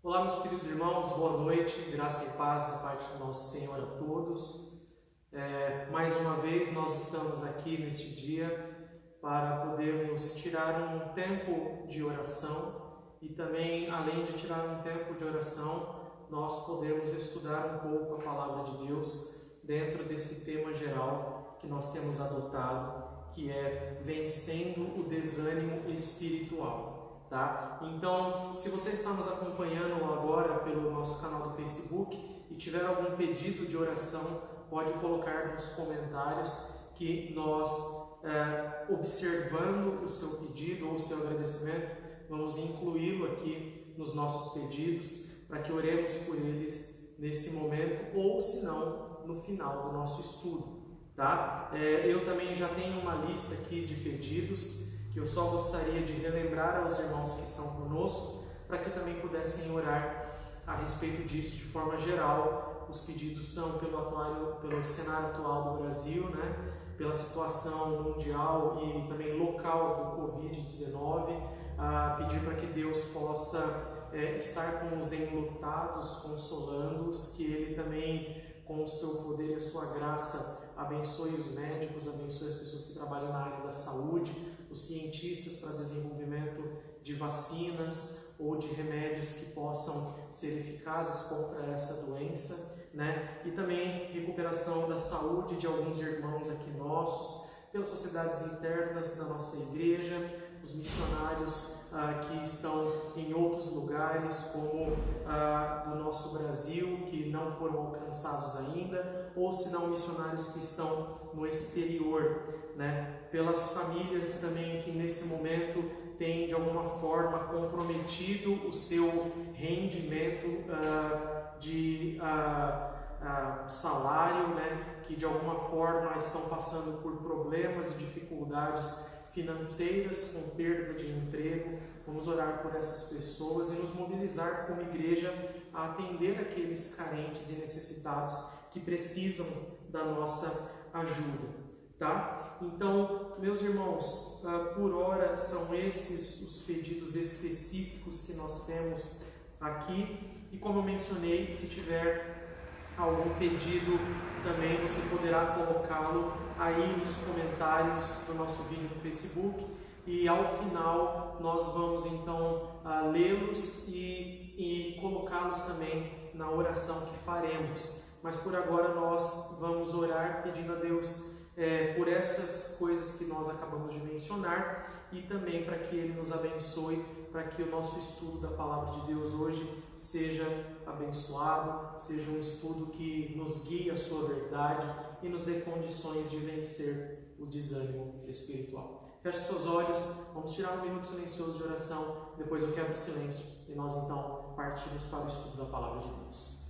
Olá, meus queridos irmãos, boa noite, graça e paz da parte do nosso Senhor a todos. Mais uma vez nós estamos aqui neste dia para podermos tirar um tempo de oração e também, além de tirar um tempo de oração, nós podemos estudar um pouco a Palavra de Deus dentro desse tema geral que nós temos adotado, que é vencendo o desânimo espiritual. Tá? Então, se você está nos acompanhando agora pelo nosso canal do Facebook e tiver algum pedido de oração, pode colocar nos comentários que nós, observando o seu pedido ou o seu agradecimento, vamos incluí-lo aqui nos nossos pedidos para que oremos por eles nesse momento ou, se não, no final do nosso estudo. Tá? Eu também já tenho uma lista aqui de pedidos que eu só gostaria de relembrar aos irmãos que estão conosco, para que também pudessem orar a respeito disso de forma geral. Os pedidos são pelo cenário atual do Brasil, pela situação mundial e também local do Covid-19, pedir para que Deus possa estar com os enlutados, consolando-os, que Ele também, com o seu poder e a sua graça, abençoe os médicos, abençoe as pessoas que trabalham na área da saúde, os cientistas para desenvolvimento de vacinas ou de remédios que possam ser eficazes contra essa doença, E também recuperação da saúde de alguns irmãos aqui nossos, pelas sociedades internas da nossa igreja, os missionários que estão em outros lugares, como do nosso Brasil, que não foram alcançados ainda, ou se não missionários que estão no exterior, pelas famílias também que nesse momento têm de alguma forma comprometido o seu rendimento de salário, que de alguma forma estão passando por problemas e dificuldades financeiras, com perda de emprego. Vamos orar por essas pessoas e nos mobilizar como igreja a atender aqueles carentes e necessitados que precisam da nossa ajuda. Tá? Então, meus irmãos, por hora são esses os pedidos específicos que nós temos aqui, e como eu mencionei, se tiver algum pedido também você poderá colocá-lo aí nos comentários do nosso vídeo no Facebook, e ao final nós vamos então lê-los e colocá-los também na oração que faremos. Mas por agora nós vamos orar pedindo a Deus por essas coisas que nós acabamos de mencionar, e também para que Ele nos abençoe, para que o nosso estudo da Palavra de Deus hoje seja abençoado, seja um estudo que nos guie à sua verdade e nos dê condições de vencer o desânimo espiritual. Feche seus olhos, vamos tirar um minuto silencioso de oração, depois eu quebro o silêncio e nós então partimos para o estudo da Palavra de Deus.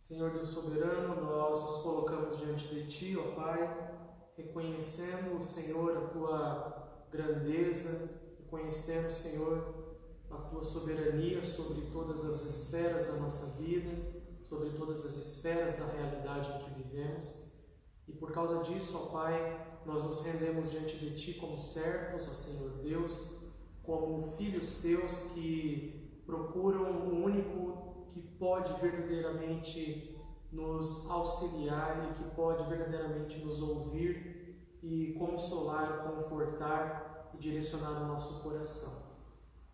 Senhor Deus soberano, nós nos colocamos diante de Ti, ó Pai, reconhecendo, Senhor, a Tua grandeza, reconhecendo, Senhor, a Tua soberania sobre todas as esferas da nossa vida, sobre todas as esferas da realidade em que vivemos. E por causa disso, ó Pai, nós nos rendemos diante de Ti como servos, ó Senhor Deus, como filhos Teus que procuram o único que pode verdadeiramente nos auxiliar e que pode verdadeiramente nos ouvir e consolar, confortar e direcionar o nosso coração.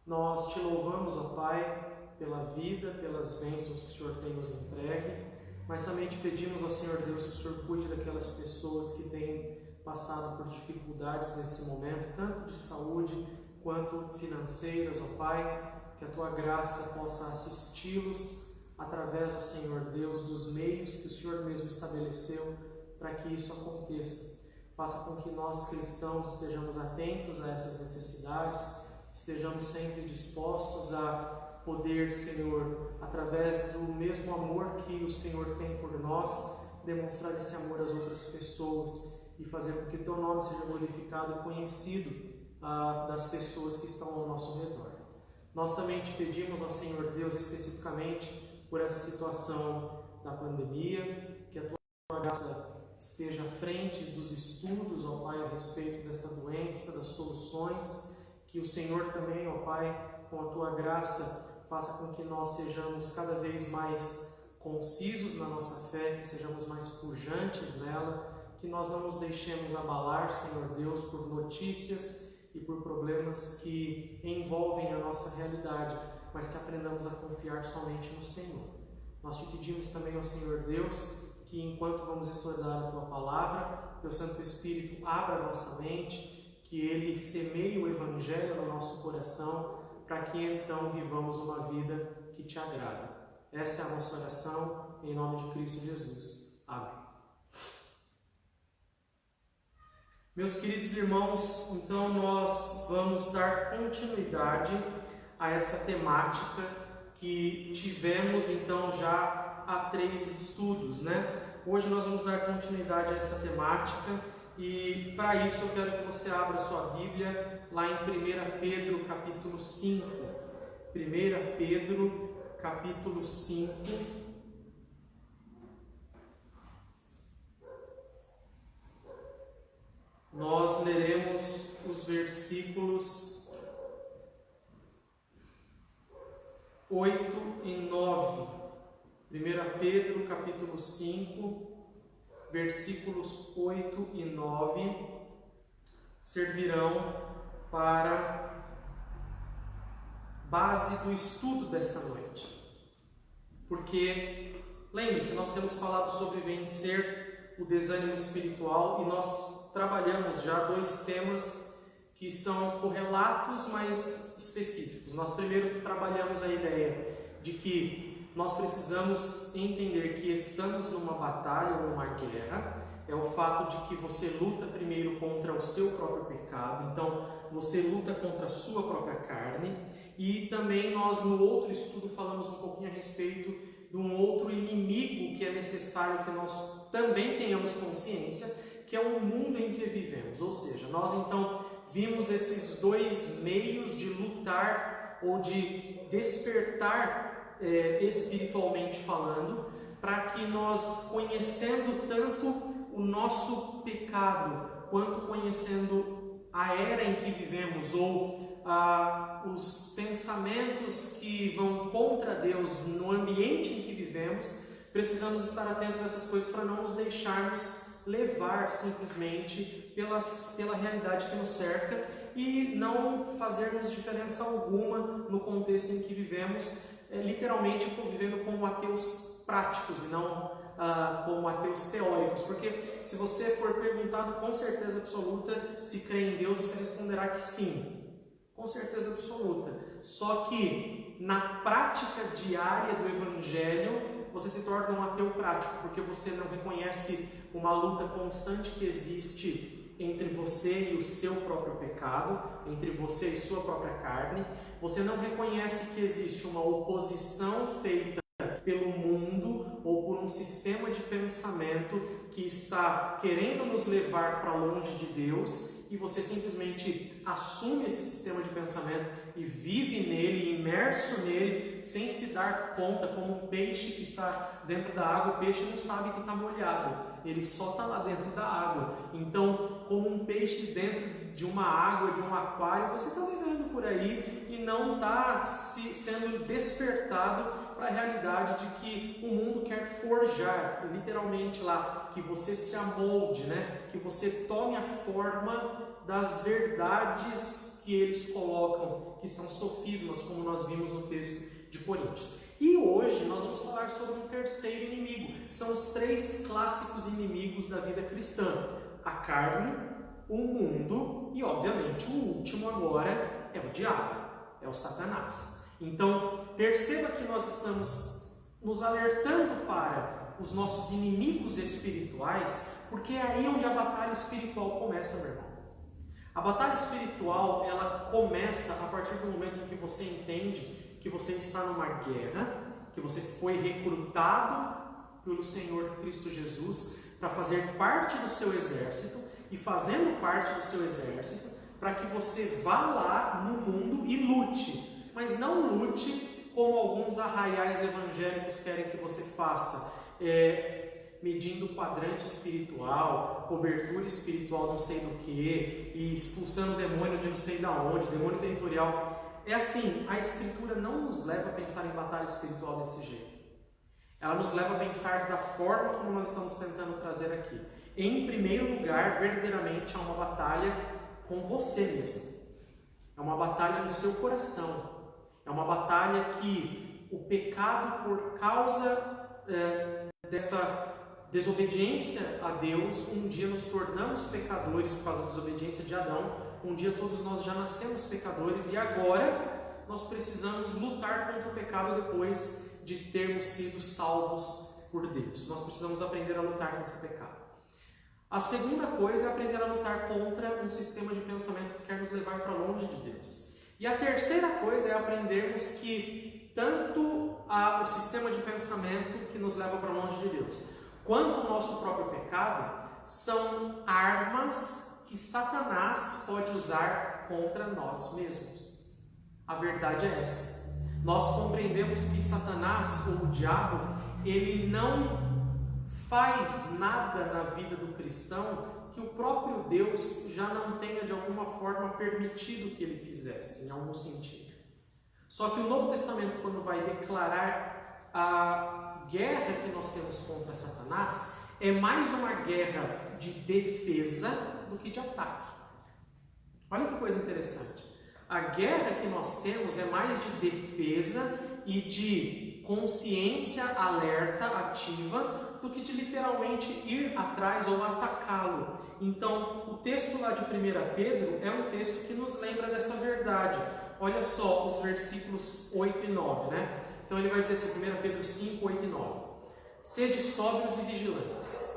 Nós Te louvamos, ó Pai, pela vida, pelas bênçãos que o Senhor tem nos entregue, mas também Te pedimos, ó Senhor Deus, que o Senhor cuide daquelas pessoas que têm passado por dificuldades nesse momento, tanto de saúde quanto financeiras, ó Pai, que a Tua graça possa assisti-los através, ó Senhor Deus, dos meios que o Senhor mesmo estabeleceu para que isso aconteça. Faça com que nós cristãos estejamos atentos a essas necessidades, estejamos sempre dispostos a poder, Senhor, através do mesmo amor que o Senhor tem por nós, demonstrar esse amor às outras pessoas e fazer com que Teu nome seja glorificado e conhecido das pessoas que estão ao nosso redor. Nós também te pedimos, ó Senhor Deus, especificamente por essa situação da pandemia, que a Tua graça esteja à frente dos estudos, ó Pai, a respeito dessa doença, das soluções, que o Senhor também, ó Pai, com a Tua graça, faça com que nós sejamos cada vez mais concisos na nossa fé, que sejamos mais pujantes nela, que nós não nos deixemos abalar, Senhor Deus, por notícias e por problemas que envolvem a nossa realidade, mas que aprendamos a confiar somente no Senhor. Nós te pedimos também, ó Senhor Deus, que enquanto vamos estudar a Tua Palavra, Teu Santo Espírito abra a nossa mente, que Ele semeie o Evangelho no nosso coração, para que então vivamos uma vida que Te agrada. Essa é a nossa oração, em nome de Cristo Jesus. Amém. Meus queridos irmãos, então nós vamos dar continuidade a essa temática que tivemos então já há 3 estudos, né? Hoje nós vamos dar continuidade a essa temática e para isso eu quero que você abra sua Bíblia lá em 1 Pedro capítulo 5. 1 Pedro capítulo 5. Nós leremos os versículos 8 e 9. 1 Pedro capítulo 5, versículos 8 e 9 servirão para base do estudo dessa noite. Porque, lembre-se, nós temos falado sobre vencer o desânimo espiritual e nós trabalhamos já 2 temas que são correlatos, mas específicos. Nós primeiro trabalhamos a ideia de que nós precisamos entender que estamos numa batalha ou numa guerra. É o fato de que você luta primeiro contra o seu próprio pecado, então você luta contra a sua própria carne. E também nós no outro estudo falamos um pouquinho a respeito de um outro inimigo que é necessário que nós também tenhamos consciência, que é o mundo em que vivemos. Ou seja, nós então vimos esses 2 meios de lutar ou de despertar espiritualmente falando, para que nós, conhecendo tanto o nosso pecado, quanto conhecendo a era em que vivemos, ou os pensamentos que vão contra Deus no ambiente em que vivemos, precisamos estar atentos a essas coisas para não nos deixarmos levar simplesmente pela realidade que nos cerca e não fazermos diferença alguma no contexto em que vivemos, literalmente convivendo com ateus práticos e não como ateus teóricos, porque se você for perguntado com certeza absoluta se crê em Deus, você responderá que sim, com certeza absoluta. Só que na prática diária do Evangelho você se torna um ateu prático, porque você não reconhece uma luta constante que existe entre você e o seu próprio pecado, entre você e sua própria carne. Você não reconhece que existe uma oposição feita pelo mundo ou por um sistema de pensamento que está querendo nos levar para longe de Deus, e você simplesmente assume esse sistema de pensamento e vive nele, imerso nele, sem se dar conta, como um peixe que está dentro da água. O peixe não sabe que está molhado, ele só está lá dentro da água. Então, como um peixe dentro de uma água, de um aquário, você está vivendo por aí e não está sendo despertado para a realidade de que o mundo quer forjar, literalmente lá, que você se amolde, né? Que você tome a forma das verdades que eles colocam, que são sofismas, como nós vimos no texto de Coríntios. E hoje nós vamos falar sobre um terceiro inimigo. São os 3 clássicos inimigos da vida cristã: a carne, o mundo e, obviamente, o último agora é o diabo, é o Satanás. Então, perceba que nós estamos nos alertando para os nossos inimigos espirituais, porque é aí onde a batalha espiritual começa, meu irmão. A batalha espiritual, ela começa a partir do momento em que você entende que você está numa guerra, que você foi recrutado pelo Senhor Cristo Jesus para fazer parte do seu exército, e fazendo parte do seu exército, para que você vá lá no mundo e lute, mas não lute como alguns arraiais evangélicos querem que você faça, medindo quadrante espiritual, cobertura espiritual não sei do que, e expulsando demônio de não sei da onde, demônio territorial. É assim, a Escritura não nos leva a pensar em batalha espiritual desse jeito. Ela nos leva a pensar da forma como nós estamos tentando trazer aqui. Em primeiro lugar, verdadeiramente é uma batalha com você mesmo. É uma batalha no seu coração. É uma batalha que o pecado, por causa dessa desobediência a Deus, um dia nos tornamos pecadores por causa da desobediência de Adão. Um dia todos nós já nascemos pecadores e agora nós precisamos lutar contra o pecado depois de termos sido salvos por Deus. Nós precisamos aprender a lutar contra o pecado. A segunda coisa é aprender a lutar contra um sistema de pensamento que quer nos levar para longe de Deus. E a terceira coisa é aprendermos que tanto o sistema de pensamento que nos leva para longe de Deus, quanto o nosso próprio pecado, são armas que Satanás pode usar contra nós mesmos. A verdade é essa. Nós compreendemos que Satanás, ou o diabo, ele não faz nada na vida do cristão que o próprio Deus já não tenha de alguma forma permitido que ele fizesse, em algum sentido. Só que o Novo Testamento, quando vai declarar a guerra que nós temos contra Satanás, é mais uma guerra de defesa do que de ataque. Olha que coisa interessante. A guerra que nós temos é mais de defesa e de consciência alerta, ativa, do que de literalmente ir atrás ou atacá-lo. Então, o texto lá de 1 Pedro é um texto que nos lembra dessa verdade. Olha só os versículos 8 e 9, né? Então ele vai dizer assim, 1 Pedro 5, 8 e 9. Sede sóbrios e vigilantes.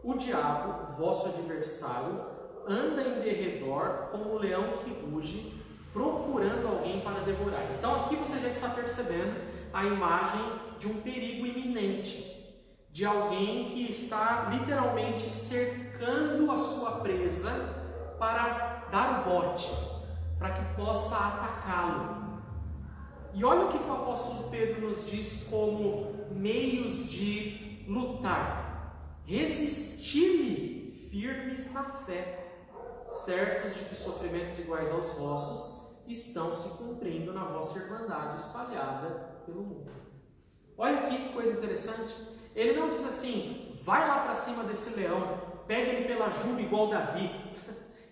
O diabo, vosso adversário, anda em derredor como um leão que ruge, procurando alguém para devorar. Então aqui você já está percebendo a imagem de um perigo iminente, de alguém que está literalmente cercando a sua presa para dar o bote, para que possa atacá-lo. E olha o que o apóstolo Pedro nos diz como meios de lutar. Resistir-lhe firmes na fé, certos de que sofrimentos iguais aos vossos estão se cumprindo na vossa irmandade espalhada pelo mundo. Olha aqui que coisa interessante. Ele não diz assim, vai lá para cima desse leão, pega ele pela juba igual Davi.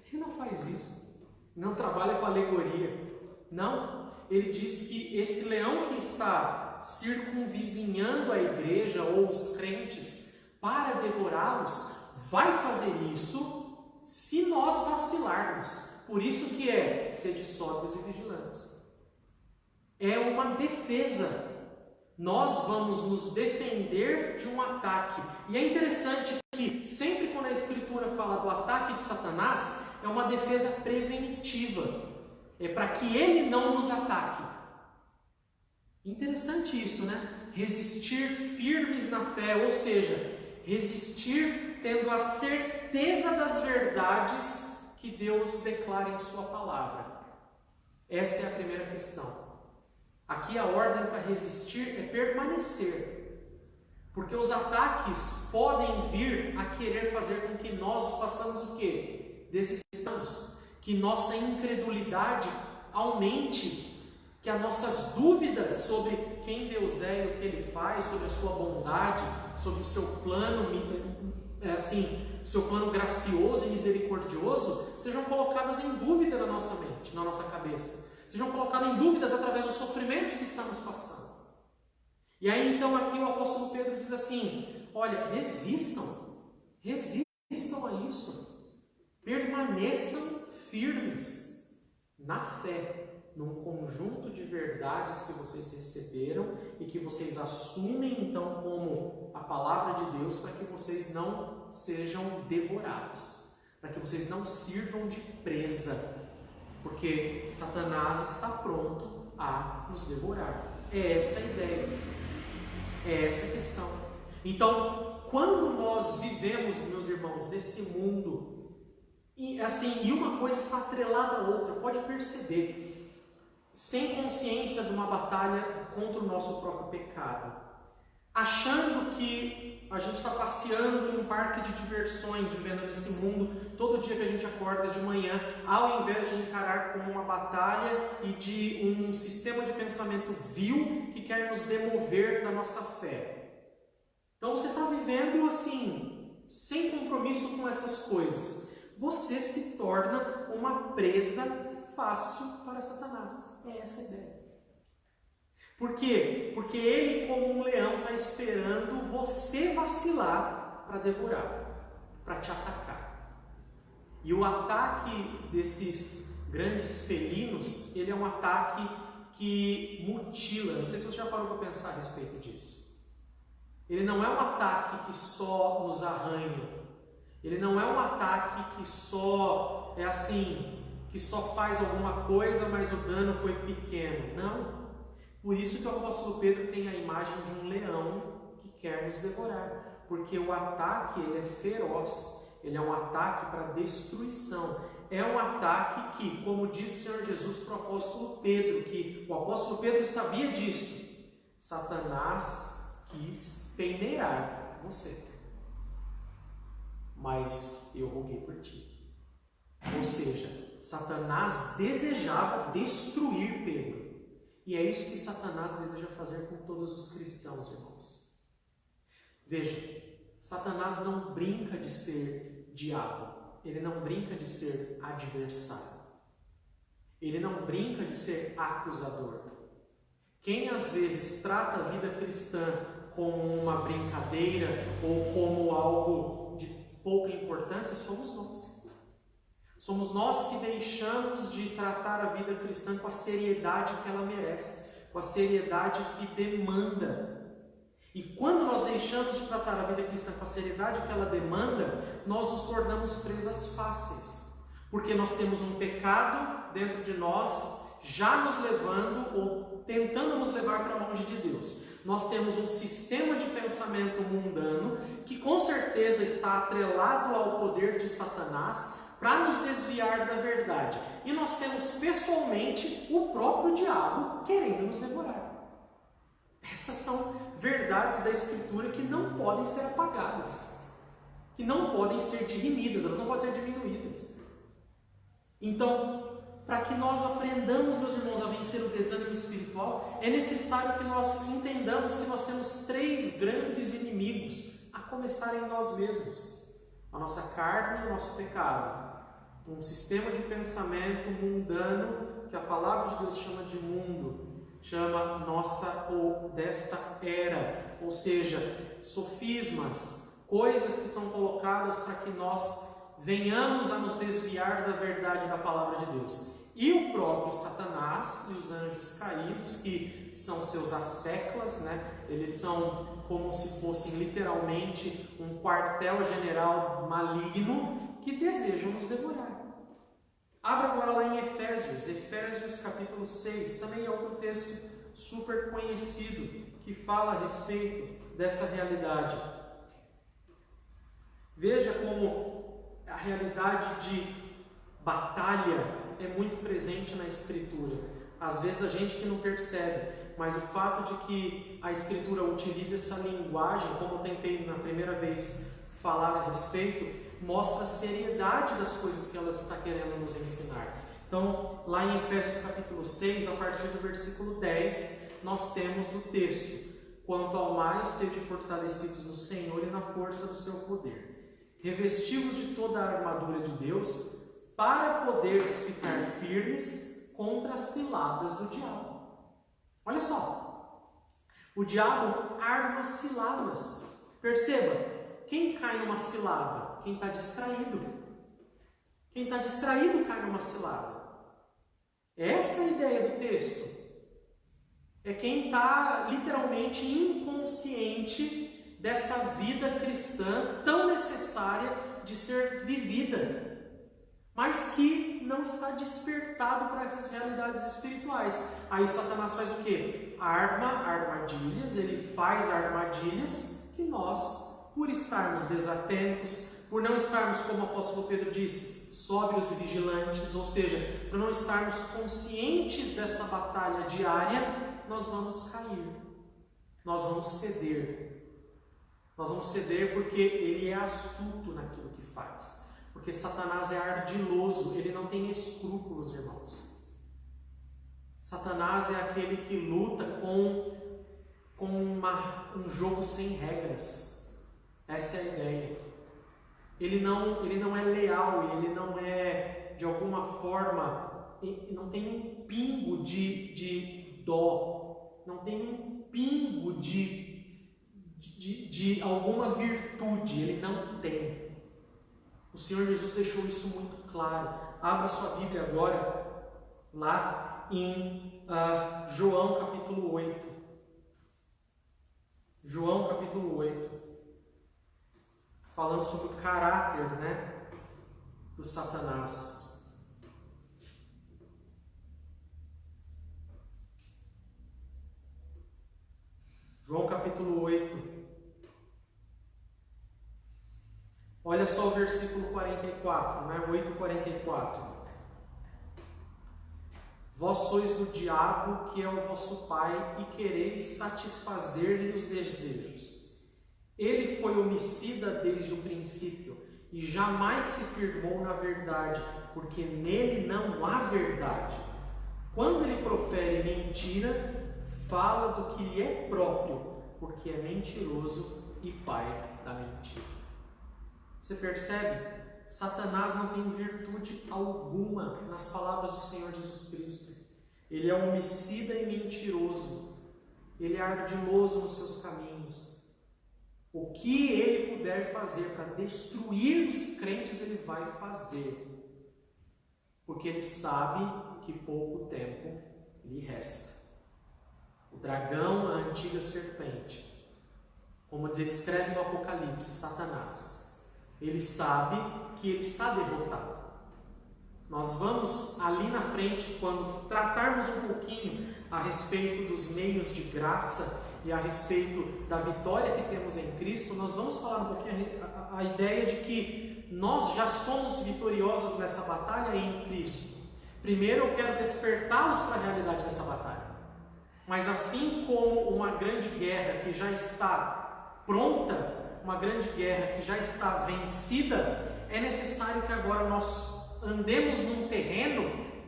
Ele não faz isso. Não trabalha com alegoria. Não. Ele diz que esse leão que está circunvizinhando a igreja ou os crentes para devorá-los, vai fazer isso se nós vacilarmos. Por isso que é sede sóbrios e vigilantes. É uma defesa. Nós vamos nos defender de um ataque. E é interessante que sempre quando a Escritura fala do ataque de Satanás, é uma defesa preventiva. É para que ele não nos ataque. Interessante isso, né? Resistir firmes na fé, ou seja, resistir tendo a certeza das verdades que Deus declara em sua palavra. Essa é a primeira questão. Aqui a ordem para resistir é permanecer. Porque os ataques podem vir a querer fazer com que nós façamos o quê? Desistamos. Que nossa incredulidade aumente. Que as nossas dúvidas sobre quem Deus é e o que Ele faz, sobre a sua bondade, sobre o seu plano, seu plano gracioso e misericordioso, sejam colocadas em dúvida na nossa mente, na nossa cabeça. Sejam colocadas em dúvidas através dos sofrimentos que estamos passando. E aí então aqui o apóstolo Pedro diz assim, olha, resistam a isso, permaneçam firmes na fé, num conjunto de verdades que vocês receberam e que vocês assumem então como a palavra de Deus para que vocês não sejam devorados, para que vocês não sirvam de presa, porque Satanás está pronto a nos devorar. É essa a ideia, é essa a questão. Então, quando nós vivemos, meus irmãos, nesse mundo E assim, e uma coisa está atrelada à outra, pode perceber, sem consciência de uma batalha contra o nosso próprio pecado, achando que a gente está passeando num parque de diversões, vivendo nesse mundo, todo dia que a gente acorda de manhã, ao invés de encarar como uma batalha e de um sistema de pensamento vil que quer nos demover da nossa fé. Então você está vivendo assim, sem compromisso com essas coisas. Você se torna uma presa fácil para Satanás. É essa a ideia. Por quê? Porque ele, como um leão, está esperando você vacilar para devorar, para te atacar. E o ataque desses grandes felinos, ele é um ataque que mutila. Não sei se você já parou para pensar a respeito disso. Ele não é um ataque que só nos arranha. Ele não é um ataque que só é assim, que só faz alguma coisa, mas o dano foi pequeno. Não. Por isso que o apóstolo Pedro tem a imagem de um leão que quer nos devorar. Porque o ataque, ele é feroz. Ele é um ataque para destruição. É um ataque que, como disse o Senhor Jesus para o apóstolo Pedro, que o apóstolo Pedro sabia disso. Satanás quis peneirar você, mas eu roguei por ti. Ou seja, Satanás desejava destruir Pedro. E é isso que Satanás deseja fazer com todos os cristãos, irmãos. Veja, Satanás não brinca de ser diabo. Ele não brinca de ser adversário. Ele não brinca de ser acusador. Quem às vezes trata a vida cristã como uma brincadeira ou como algo de pouca importância somos nós. Somos nós que deixamos de tratar a vida cristã com a seriedade que ela merece, com a seriedade que demanda. E quando nós deixamos de tratar a vida cristã com a seriedade que ela demanda, nós nos tornamos presas fáceis. Porque nós temos um pecado dentro de nós, já nos levando ou tentando nos levar para longe de Deus. Nós temos um sistema de pensamento mundano que com certeza está atrelado ao poder de Satanás para nos desviar da verdade. E nós temos pessoalmente o próprio diabo querendo nos devorar. Essas são verdades da Escritura que não podem ser apagadas, que não podem ser dirimidas, elas não podem ser diminuídas. Então, para que nós aprendamos, meus irmãos, a vencer o desânimo espiritual, é necessário que nós entendamos que nós temos 3 grandes inimigos, a começar em nós mesmos: a nossa carne e o nosso pecado. Um sistema de pensamento mundano, que a palavra de Deus chama de mundo, chama nossa ou desta era, ou seja, sofismas, coisas que são colocadas para que nós venhamos a nos desviar da verdade da palavra de Deus. E o próprio Satanás e os anjos caídos, que são seus asseclas, né? Eles são como se fossem literalmente um quartel-general maligno que desejam nos devorar. Abra agora lá em Efésios capítulo 6, também é outro texto super conhecido que fala a respeito dessa realidade. Veja como a realidade de batalha é muito presente na Escritura. Às vezes a gente que não percebe, mas o fato de que a Escritura utiliza essa linguagem, como eu tentei na primeira vez falar a respeito, mostra a seriedade das coisas que ela está querendo nos ensinar. Então, lá em Efésios capítulo 6, a partir do versículo 10, nós temos o texto: quanto ao mais, sede fortalecidos no Senhor e na força do seu poder, revesti-vos de toda a armadura de Deus, para poderes ficar firmes contra as ciladas do diabo. Olha só, o diabo arma ciladas. Perceba, quem cai numa cilada? Quem está distraído. Quem está distraído cai numa cilada. Essa é a ideia do texto. É quem está literalmente inconsciente dessa vida cristã tão necessária de ser vivida, mas que não está despertado para essas realidades espirituais. Aí Satanás faz o quê? Arma armadilhas, ele faz armadilhas que nós, por estarmos desatentos, por não estarmos, como o apóstolo Pedro disse, sóbrios e vigilantes, ou seja, para não estarmos conscientes dessa batalha diária, nós vamos cair, nós vamos ceder. Nós vamos ceder porque ele é astuto naquilo que faz, porque Satanás é ardiloso, ele não tem escrúpulos, irmãos. Satanás é aquele que luta com um jogo sem regras. Essa é a ideia. Ele não é leal, ele não é, de alguma forma, não tem um pingo de dó, não tem um pingo de alguma virtude, ele não tem. O Senhor Jesus deixou isso muito claro. Abra sua Bíblia agora, lá em João capítulo 8. João capítulo 8. Falando sobre o caráter, do Satanás. João capítulo 8. Olha só o versículo 44, 8:44. Vós sois do diabo, que é o vosso pai, e quereis satisfazer-lhe os desejos. Ele foi homicida desde o princípio, e jamais se firmou na verdade, porque nele não há verdade. Quando ele profere mentira, fala do que lhe é próprio, porque é mentiroso e pai da mentira. Você percebe? Satanás não tem virtude alguma nas palavras do Senhor Jesus Cristo. Ele é homicida e mentiroso. Ele é ardiloso nos seus caminhos. O que ele puder fazer para destruir os crentes, ele vai fazer. Porque ele sabe que pouco tempo lhe resta. O dragão, a antiga serpente, como descreve no Apocalipse, Satanás, ele sabe que ele está derrotado. Nós vamos ali na frente, quando tratarmos um pouquinho a respeito dos meios de graça e a respeito da vitória que temos em Cristo, nós vamos falar um pouquinho a ideia de que nós já somos vitoriosos nessa batalha em Cristo. Primeiro eu quero despertá-los para a realidade dessa batalha. Mas assim como uma grande guerra que já está pronta, uma grande guerra que já está vencida, é necessário que agora nós andemos num terreno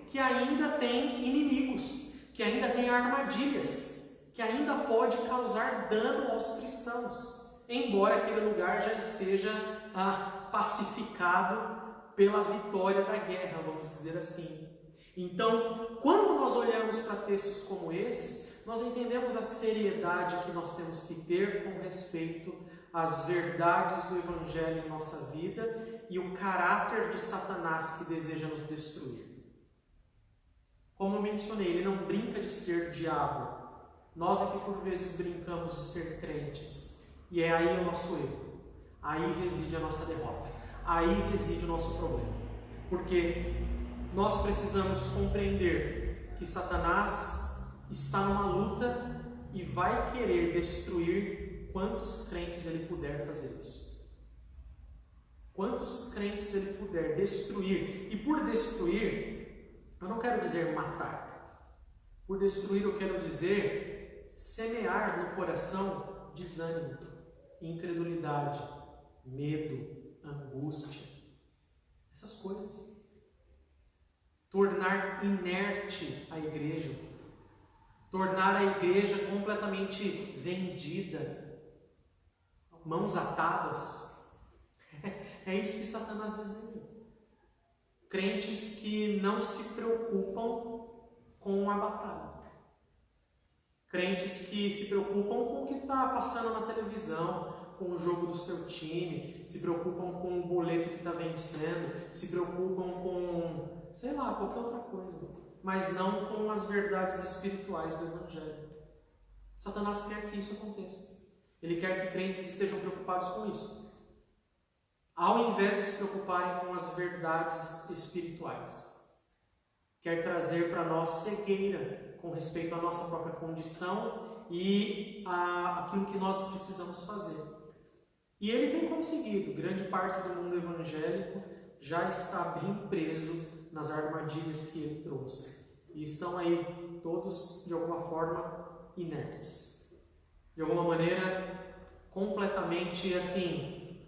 que ainda tem inimigos, que ainda tem armadilhas, que ainda pode causar dano aos cristãos, embora aquele lugar já esteja pacificado pela vitória da guerra, vamos dizer assim. Então, quando nós olhamos para textos como esses, nós entendemos a seriedade que nós temos que ter com respeito às verdades do Evangelho em nossa vida e o caráter de Satanás que deseja nos destruir. Como eu mencionei, ele não brinca de ser diabo. Nós aqui por vezes brincamos de ser crentes. E é aí o nosso erro. Aí reside a nossa derrota. Aí reside o nosso problema. Porque nós precisamos compreender que Satanás está numa luta e vai querer destruir quantos crentes ele puder fazer isso. Quantos crentes ele puder destruir. E por destruir, eu não quero dizer matar. Por destruir eu quero dizer semear no coração desânimo, incredulidade, medo, angústia. Essas coisas. Tornar inerte a igreja. Tornar a igreja completamente vendida. Mãos atadas. É isso que Satanás deseja. Crentes que não se preocupam com a batalha. Crentes que se preocupam com o que está passando na televisão, com o jogo do seu time, se preocupam com o boleto que está vencendo, se preocupam com, sei lá, qualquer outra coisa, mas não com as verdades espirituais do Evangelho. Satanás quer que isso aconteça. Ele quer que crentes estejam preocupados com isso, ao invés de se preocuparem com as verdades espirituais. Quer trazer para nós cegueira com respeito à nossa própria condição e aquilo que nós precisamos fazer. E ele tem conseguido. Grande parte do mundo evangélico já está bem preso nas armadilhas que ele trouxe. E estão aí todos, de alguma forma, inertes. De alguma maneira, completamente assim,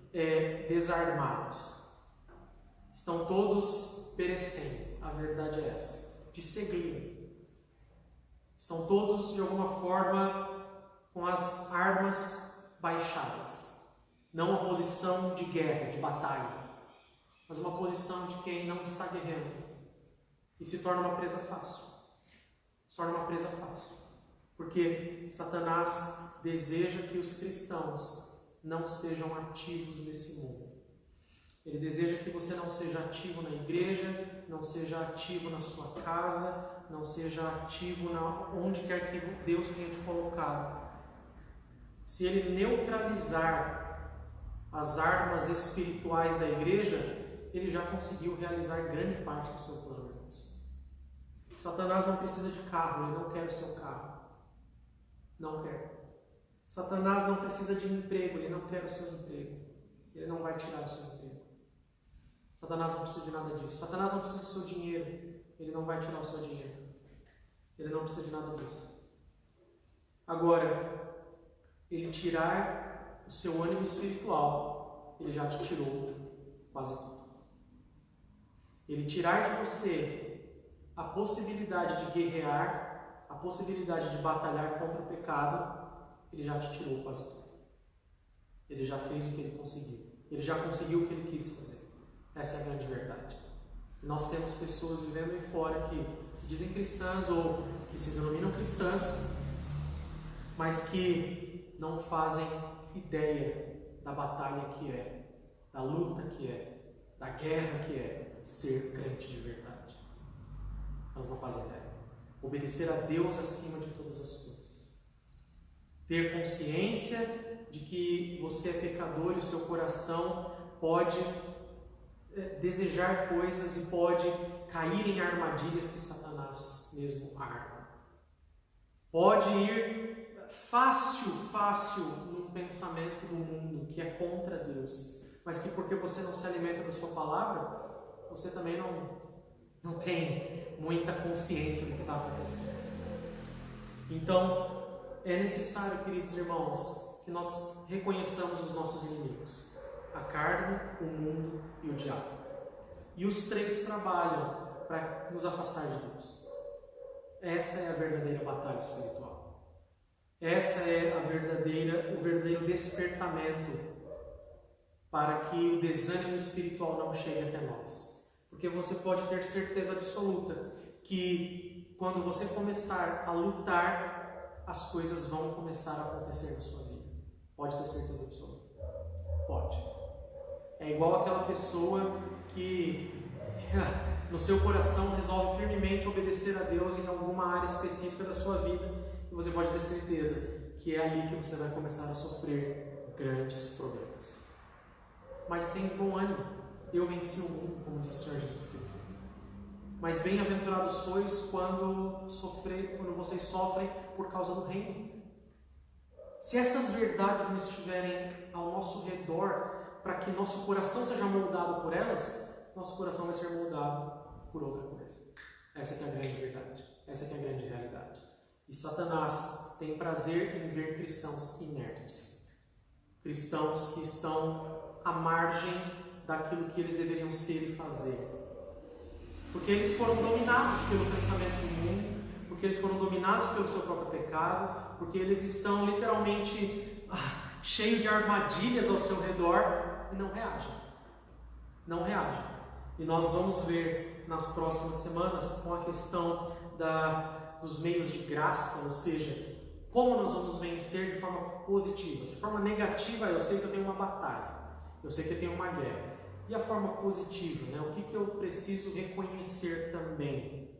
desarmados. Estão todos perecendo. A verdade é essa. De cegueira. Estão todos, de alguma forma, com as armas baixadas. Não uma posição de guerra, de batalha, mas uma posição de quem não está guerreando. E se torna uma presa fácil. Se torna uma presa fácil. Porque Satanás deseja que os cristãos não sejam ativos nesse mundo. Ele deseja que você não seja ativo na igreja, não seja ativo na sua casa, não seja ativo onde quer que Deus tenha te colocado. Se ele neutralizar as armas espirituais da igreja, ele já conseguiu realizar grande parte do seu plano, irmãos. Satanás não precisa de carro, ele não quer o seu carro. Não quer. Satanás não precisa de emprego, ele não quer o seu emprego. Ele não vai tirar o seu emprego. Satanás não precisa de nada disso. Satanás não precisa do seu dinheiro, ele não vai tirar o seu dinheiro. Ele não precisa de nada disso. Agora, ele tirar o seu ânimo espiritual, ele já te tirou quase tudo. Ele tirar de você a possibilidade de guerrear, a possibilidade de batalhar contra o pecado, ele já te tirou quase tudo. Ele já fez o que ele conseguiu. Ele já conseguiu o que ele quis fazer. Essa é a grande verdade. Nós temos pessoas vivendo aí fora que se dizem cristãs ou que se denominam cristãs, mas que não fazem ideia da batalha que é, da luta que é, da guerra que é ser crente de verdade. Elas não fazem ideia. Obedecer a Deus acima de todas as coisas. Ter consciência de que você é pecador e o seu coração pode desejar coisas e pode cair em armadilhas que Satanás mesmo arma. Pode ir fácil num pensamento do mundo que é contra Deus, mas que porque você não se alimenta da sua palavra, você também não tem muita consciência do que está acontecendo. Então, é necessário, queridos irmãos, que nós reconheçamos os nossos inimigos. A carne, o mundo e o diabo. E os três trabalham para nos afastar de Deus. Essa é a verdadeira batalha espiritual. Essa é o verdadeiro despertamento para que o desânimo espiritual não chegue até nós. Porque você pode ter certeza absoluta que quando você começar a lutar, as coisas vão começar a acontecer na sua vida. Pode ter certeza absoluta. Pode. É igual aquela pessoa que no seu coração resolve firmemente obedecer a Deus em alguma área específica da sua vida, e você pode ter certeza que é ali que você vai começar a sofrer grandes problemas. Mas tem bom ânimo, eu venci o mundo, como disse o Senhor Jesus Cristo. Mas bem-aventurados sois quando vocês sofrem por causa do reino. Se essas verdades não estiverem ao nosso redor, para que nosso coração seja moldado por elas, nosso coração vai ser moldado por outra coisa. Essa que é a grande verdade. Essa que é a grande realidade. E Satanás tem prazer em ver cristãos inertes. Cristãos que estão à margem daquilo que eles deveriam ser e fazer. Porque eles foram dominados pelo pensamento do mundo, porque eles foram dominados pelo seu próprio pecado, porque eles estão literalmente cheios de armadilhas ao seu redor e não reagem. Não reagem. E nós vamos ver nas próximas semanas com a questão dos meios de graça, ou seja, como nós vamos vencer de forma positiva. De forma negativa, eu sei que eu tenho uma batalha, eu sei que eu tenho uma guerra. E a forma positiva, né? O que eu preciso reconhecer também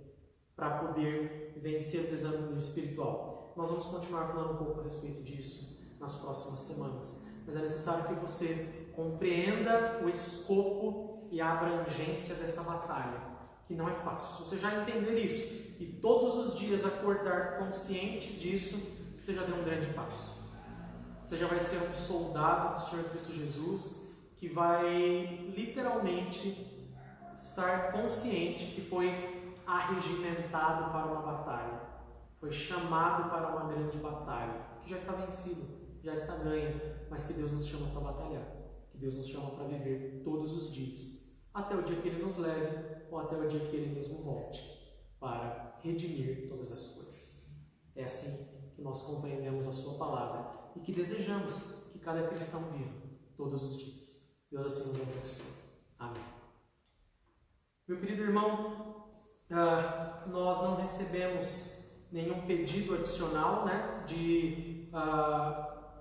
para poder vencer o desânimo espiritual? Nós vamos continuar falando um pouco a respeito disso nas próximas semanas. Mas é necessário que você compreenda o escopo e a abrangência dessa batalha, que não é fácil. Se você já entender isso e todos os dias acordar consciente disso, você já deu um grande passo. Você já vai ser um soldado do Senhor Cristo Jesus, que vai literalmente estar consciente que foi arregimentado para uma batalha, foi chamado para uma grande batalha, que já está vencido, já está ganha, mas que Deus nos chama para batalhar, que Deus nos chama para viver todos os dias, até o dia que Ele nos leve, ou até o dia que Ele mesmo volte, para redimir todas as coisas. É assim que nós compreendemos a sua palavra e que desejamos que cada cristão viva todos os dias. Deus assim nos abençoe. Amém. Meu querido irmão, nós não recebemos nenhum pedido adicional, né, de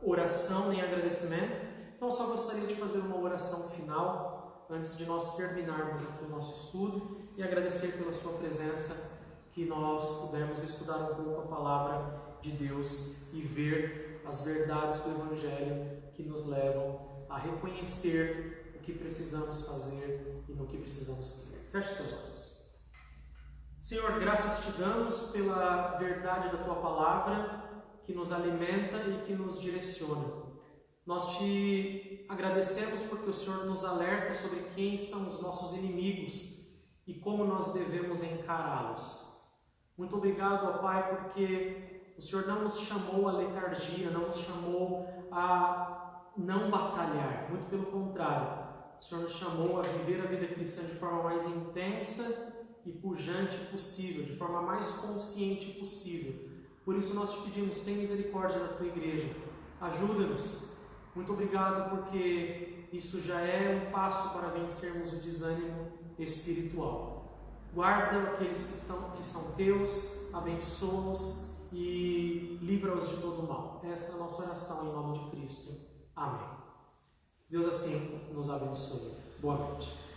oração nem agradecimento, então eu só gostaria de fazer uma oração final antes de nós terminarmos aqui o nosso estudo e agradecer pela sua presença, que nós pudermos estudar um pouco a palavra de Deus e ver as verdades do Evangelho que nos levam a reconhecer o que precisamos fazer e no que precisamos crer. Feche seus olhos. Senhor, graças te damos pela verdade da Tua palavra, que nos alimenta e que nos direciona. Nós te agradecemos porque o Senhor nos alerta sobre quem são os nossos inimigos e como nós devemos encará-los. Muito obrigado, ó Pai, porque o Senhor não nos chamou à letargia, não nos chamou a não batalhar, muito pelo contrário. O Senhor nos chamou a viver a vida cristã de forma mais intensa e pujante possível, de forma mais consciente possível. Por isso nós te pedimos, tem misericórdia da Tua igreja, ajuda-nos. Muito obrigado, porque isso já é um passo para vencermos o desânimo espiritual. Guarda aqueles que são Teus, abençoa-os e livra-os de todo o mal. Essa é a nossa oração em nome de Cristo. Amém. Deus assim nos abençoe. Boa noite.